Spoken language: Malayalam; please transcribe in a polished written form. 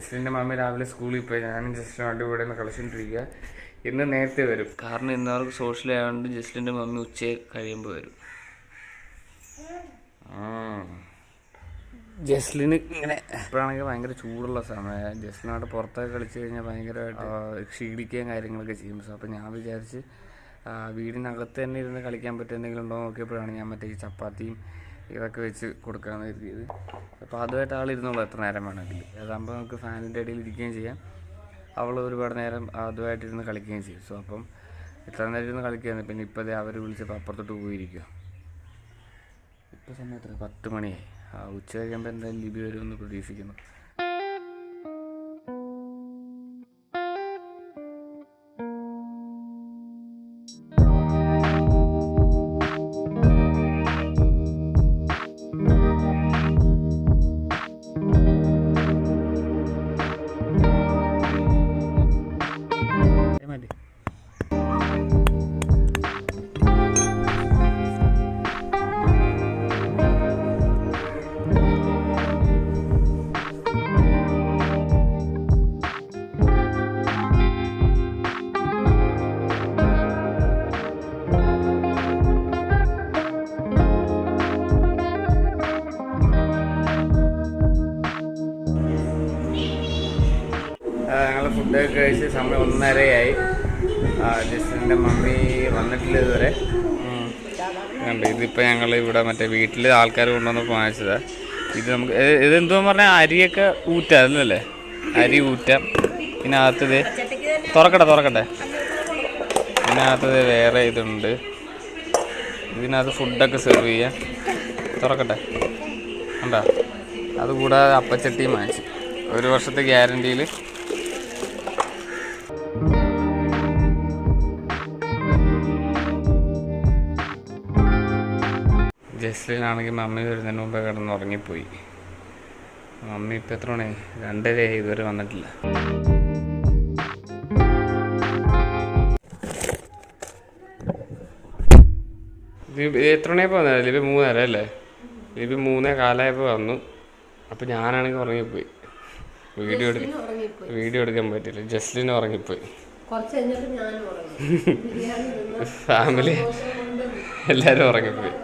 ജസ്റ്റിൻ്റെ മമ്മി രാവിലെ സ്കൂളിൽ പോയി. ഞാനും ജസ്റ്റിനുമായിട്ട് ഇവിടെ നിന്ന് കളിച്ചുകൊണ്ടിരിക്കുക. ഇന്ന് നേരത്തെ വരും, കാരണം ഇന്ന് അവർക്ക് സോഷ്യൽ ആയതുകൊണ്ട് ജസ്റ്റിൻ്റെ മമ്മി ഉച്ച കഴിയുമ്പോൾ വരും. ജസ്ലിന് ഇങ്ങനെ ഇപ്പോഴാണെങ്കിൽ ഭയങ്കര ചൂടുള്ള സമയമാണ്. ജസ്ലിനോട് പുറത്തൊക്കെ കളിച്ച് കഴിഞ്ഞാൽ ഭയങ്കരമായിട്ട് ക്ഷീണിക്കുകയും കാര്യങ്ങളൊക്കെ ചെയ്യും. സോ അപ്പോൾ ഞാൻ വിചാരിച്ച് വീടിനകത്ത് തന്നെ ഇരുന്ന് കളിക്കാൻ പറ്റും എന്തെങ്കിലും ഉണ്ടോ നോക്കിയപ്പോഴാണ് ഞാൻ മറ്റേ ഈ ചപ്പാത്തിയും ഇതൊക്കെ വെച്ച് കൊടുക്കാമെന്ന് കരുതിയത്. അപ്പോൾ അതുമായിട്ട് ആളിരുന്നുള്ളൂ എത്ര നേരം വേണമെങ്കിൽ. അതാകുമ്പോൾ നമുക്ക് ഫാനിൻ്റെ ഇടയിൽ ഇരിക്കുകയും ചെയ്യാം, അവൾ ഒരുപാട് നേരം അതുമായിട്ടിരുന്ന് കളിക്കുകയും ചെയ്യും. സോ അപ്പം ഇത്ര നേരം ഇരുന്ന് കളിക്കുകയാണ്. പിന്നെ ഇപ്പോൾ അവർ വിളിച്ചപ്പോൾ അപ്പുറത്തോട്ട് പോയിരിക്കുക. ഇപ്പോൾ സമയം എത്ര 10 മണിയായി. ഉച്ച കഴിയുമ്പോൾ എന്തായാലും ലിബി വരുമെന്ന് പ്രതീക്ഷിക്കുന്നു. ഞങ്ങൾ ഫുഡൊക്കെ കഴിച്ച് സമയം 1:30 ജസ്റ്റിൻ്റെ മമ്മി വന്നിട്ടില്ല ഇതുവരെ. കണ്ട് ഇതിപ്പോൾ ഞങ്ങൾ ഇവിടെ മറ്റേ വീട്ടിൽ ആൾക്കാർ കൊണ്ടുവന്നപ്പോൾ വാങ്ങിച്ചതാണ്. ഇത് നമുക്ക് ഇതെന്തോന്ന് പറഞ്ഞാൽ അരിയൊക്കെ ഊറ്റാം അല്ലല്ലേ, അരി ഊറ്റാം. ഇതിനകത്തത് തുറക്കട്ടെ ഇതിനകത്തത് വേറെ ഇതുണ്ട്. ഇതിനകത്ത് ഫുഡൊക്കെ സെർവ് ചെയ്യാം. തുറക്കട്ടെ കണ്ടാ. അതുകൂടാതെ അപ്പച്ചട്ടിയും വാങ്ങിച്ചു 1 വർഷത്തെ ഗ്യാരണ്ടിയിൽ. ജസ്റ്റിനാണെങ്കിൽ മമ്മി വരുന്നതിന് മുമ്പേ കിടന്നുറങ്ങിപ്പോയി. മമ്മി ഇപ്പം എത്ര മണി 2:30 ഇതുവരെ വന്നിട്ടില്ല. എത്ര മണിയായപ്പോൾ വന്നത്? ലിബി 3:30 അല്ലേ? ലിബി 3:15 വന്നു. അപ്പം ഞാനാണെങ്കിൽ ഉറങ്ങിപ്പോയി. വീഡിയോ എടുക്കാൻ പറ്റില്ല. ജസ്ലിന് ഉറങ്ങിപ്പോയി. ഫാമിലി എല്ലാവരും ഉറങ്ങിപ്പോയി.